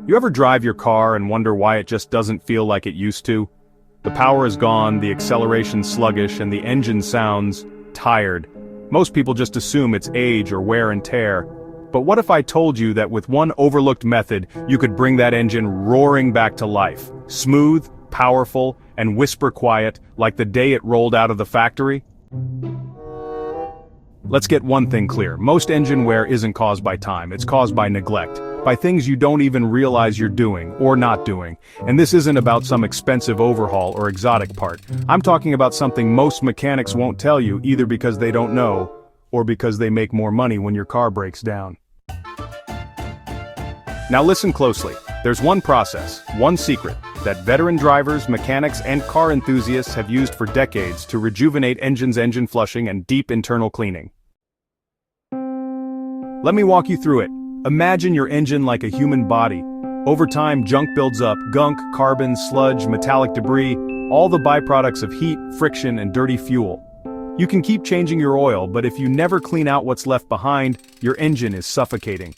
You ever drive your car and wonder why it just doesn't feel like it used to? The power is gone, the acceleration's sluggish, and the engine sounds tired. Most people just assume it's age or wear and tear. But what if I told you that with one overlooked method, you could bring that engine roaring back to life? Smooth, powerful, and whisper quiet, like the day it rolled out of the factory? Let's get one thing clear. Most engine wear isn't caused by time, it's caused by neglect. By things you don't even realize you're doing, or not doing. And this isn't about some expensive overhaul or exotic part. I'm talking about something most mechanics won't tell you, either because they don't know, or because they make more money when your car breaks down. Now listen closely. There's one process, one secret, that veteran drivers, mechanics, and car enthusiasts have used for decades to rejuvenate engine flushing and deep internal cleaning. Let me walk you through it. Imagine your engine like a human body. Over time, junk builds up: gunk, carbon, sludge, metallic debris, all the byproducts of heat, friction, and dirty fuel. You can keep changing your oil, but if you never clean out what's left behind, your engine is suffocating.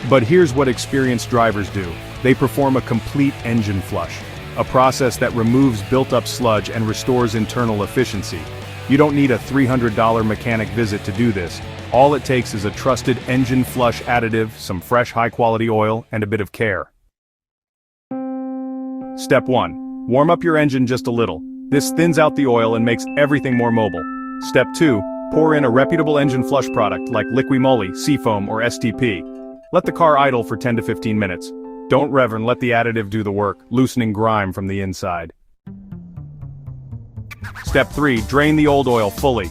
But here's what experienced drivers do. They perform a complete engine flush, a process that removes built-up sludge and restores internal efficiency. You don't need a $300 mechanic visit to do this. All it takes is a trusted engine flush additive, some fresh high-quality oil, and a bit of care. Step 1. Warm up your engine just a little. This thins out the oil and makes everything more mobile. Step 2. Pour in a reputable engine flush product like Liqui Moly, Seafoam, or STP. Let the car idle for 10 to 15 minutes. Don't rev and let the additive do the work, loosening grime from the inside. Step 3. Drain the old oil fully.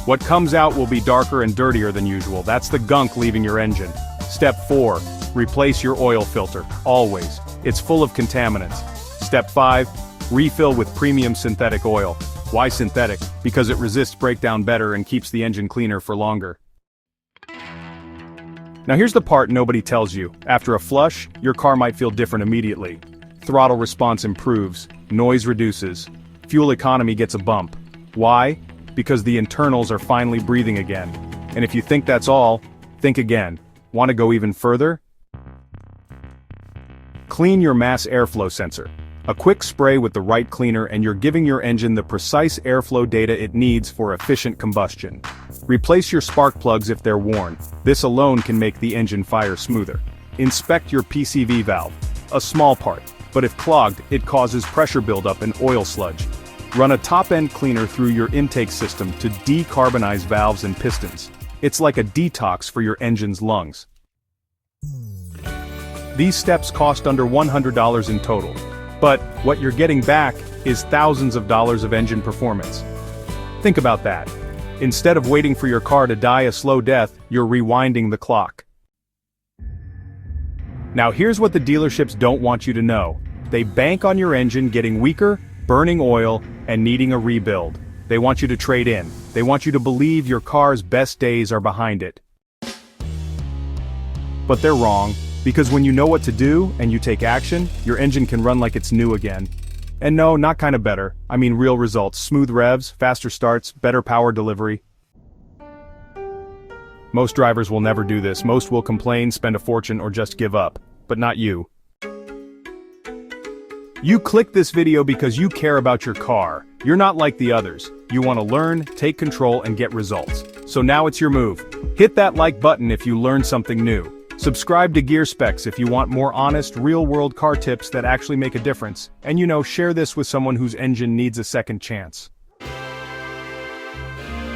What comes out will be darker and dirtier than usual. That's the gunk leaving your engine. Step 4. Replace your oil filter, always. It's full of contaminants. Step 5. Refill with premium synthetic oil. Why synthetic? Because it resists breakdown better and keeps the engine cleaner for longer. Now here's the part nobody tells you. After a flush, your car might feel different immediately. Throttle response improves, noise reduces, fuel economy gets a bump. Why? Because the internals are finally breathing again. And if you think that's all, think again. Want to go even further? Clean your mass airflow sensor. A quick spray with the right cleaner and you're giving your engine the precise airflow data it needs for efficient combustion. Replace your spark plugs if they're worn. This alone can make the engine fire smoother. Inspect your PCV valve. A small part, but if clogged, it causes pressure buildup and oil sludge. Run a top-end cleaner through your intake system to decarbonize valves and pistons. It's like a detox for your engine's lungs. These steps cost under $100 in total. But what you're getting back is thousands of dollars of engine performance. Think about that. Instead of waiting for your car to die a slow death, you're rewinding the clock. Now here's what the dealerships don't want you to know. They bank on your engine getting weaker, burning oil, and needing a rebuild. They want you to trade in. They want you to believe your car's best days are behind it. But they're wrong. Because when you know what to do, and you take action, your engine can run like it's new again. And no, not kinda better. I mean real results. Smooth revs, faster starts, better power delivery. Most drivers will never do this. Most will complain, spend a fortune, or just give up. But not you. You clicked this video because you care about your car. You're not like the others. You want to learn, take control, and get results. So now it's your move. Hit that like button if you learned something new. Subscribe to Gear Specs if you want more honest, real-world car tips that actually make a difference. And share this with someone whose engine needs a second chance.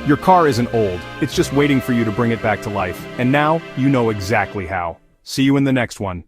Your car isn't old, it's just waiting for you to bring it back to life. And now, you know exactly how. See you in the next one.